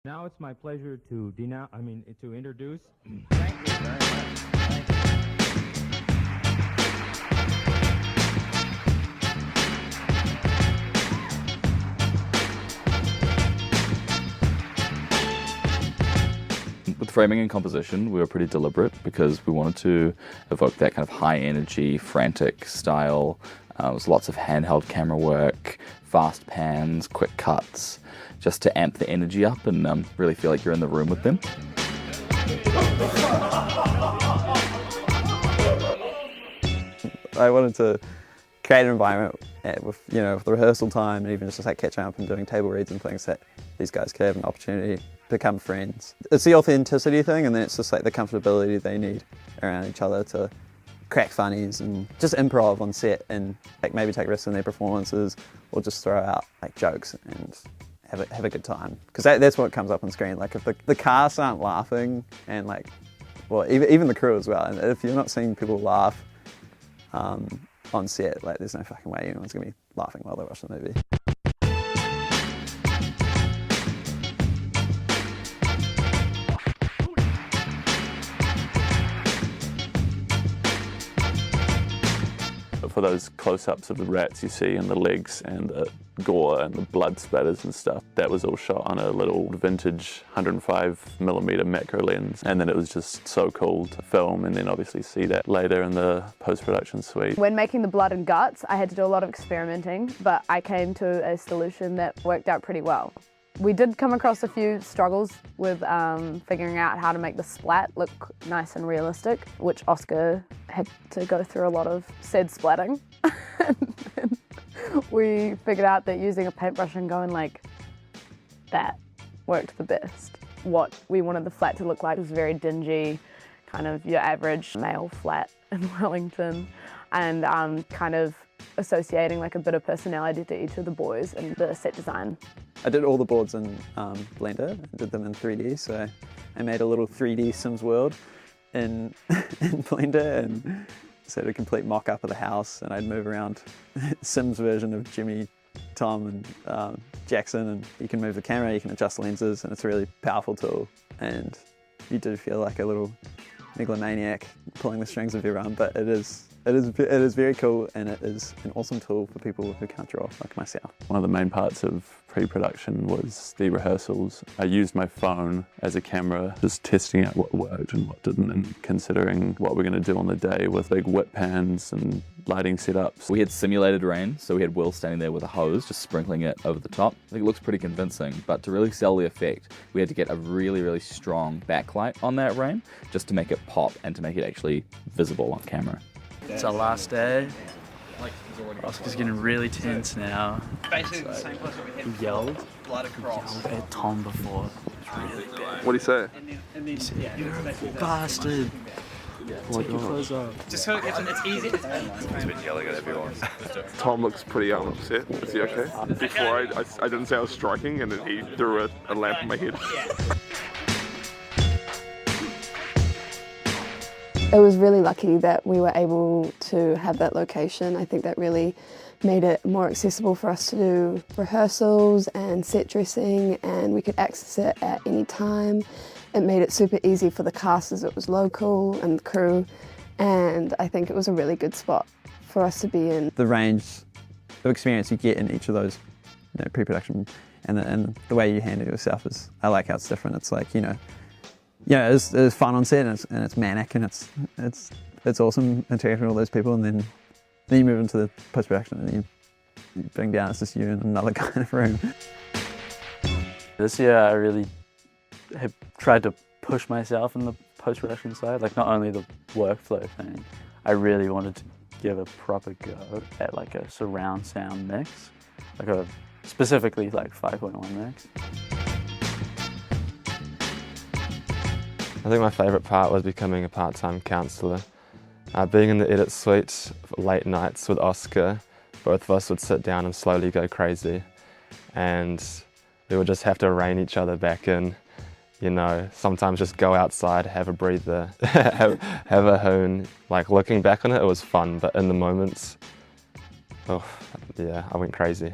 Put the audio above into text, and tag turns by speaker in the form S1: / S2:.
S1: Now it's my pleasure to introduce.
S2: Thank you very much. Thank you.
S3: With framing and composition, we were pretty deliberate because we wanted to evoke that kind of high energy, frantic style. It was lots of handheld camera work, fast pans, quick cuts, just to amp the energy up and really feel like you're in the room with them.
S4: I wanted to create an environment with the rehearsal time and even just like catching up and doing table reads and things that these guys could have an opportunity to become friends. It's the authenticity thing, and then it's just like the comfortability they need around each other to crack funnies and just improv on set and like maybe take risks in their performances or just throw out like jokes and have a good time. Because that's what comes up on screen. Like if the cast aren't laughing and like, well, even the crew as well, and if you're not seeing people laugh on set, like there's no fucking way anyone's gonna be laughing while they watch the movie.
S5: For those close-ups of the rats you see and the legs and the gore and the blood splatters and stuff, that was all shot on a little vintage 105mm macro lens, and then it was just so cool to film and then obviously see that later in the post-production suite.
S6: When making the blood and guts, I had to do a lot of experimenting, but I came to a solution that worked out pretty well. We did come across a few struggles with figuring out how to make the splat look nice and realistic, which Oscar had to go through a lot of said splatting. And we figured out that using a paintbrush and going like that worked the best. What we wanted the flat to look like was very dingy, kind of your average male flat in Wellington, and kind of associating like a bit of personality to each of the boys and the set design.
S4: I did all the boards in Blender, I did them in 3D, so I made a little 3D Sims world in Blender and so a complete mock-up of the house, and I'd move around Sims version of Jimmy, Tom and Jackson, and you can move the camera, you can adjust lenses, and it's a really powerful tool, and you do feel like a little megalomaniac pulling the strings of everyone, but it is very cool, and it is an awesome tool for people who can't draw like myself.
S5: One of the main parts of pre-production was the rehearsals. I used my phone as a camera, just testing out what worked and what didn't, and considering what we're going to do on the day with big whip pans and lighting setups.
S3: We had simulated rain, so we had Will standing there with a hose, just sprinkling it over the top. I think it looks pretty convincing, but to really sell the effect, we had to get a really, really strong backlight on that rain, just to make it pop and to make it actually visible on camera.
S7: It's our last day. Oscar's getting really tense now.
S2: Basically the same place we
S7: He yelled at Tom before. It's really bad.
S8: What do you say?
S7: He said, "You're a bastard." Take your clothes off.
S2: Just so it's easy.
S8: He's been yelling at everyone. Tom looks pretty upset. Is he okay? Before I didn't say I was striking, and then he threw a lamp on my head.
S9: It was really lucky that we were able to have that location. I think that really made it more accessible for us to do rehearsals and set dressing, and we could access it at any time. It made it super easy for the cast as it was local and the crew, and I think it was a really good spot for us to be in.
S4: The range of experience you get in each of those pre-production and the way you handle yourself is, I like how it's different. It's like, it's fun on set and it's manic and it's awesome interacting with all those people, and then you move into the post-production and you bring down, it's just you in another kind of room.
S7: This year I really have tried to push myself in the post-production side, like not only the workflow thing, I really wanted to give a proper go at like a surround sound mix, like a specifically like 5.1 mix.
S10: I think my favourite part was becoming a part-time counsellor. Being in the edit suite late nights with Oscar, both of us would sit down and slowly go crazy, and we would just have to rein each other back in. Sometimes just go outside, have a breather, have a hoon. Like looking back on it, it was fun, but in the moments, I went crazy.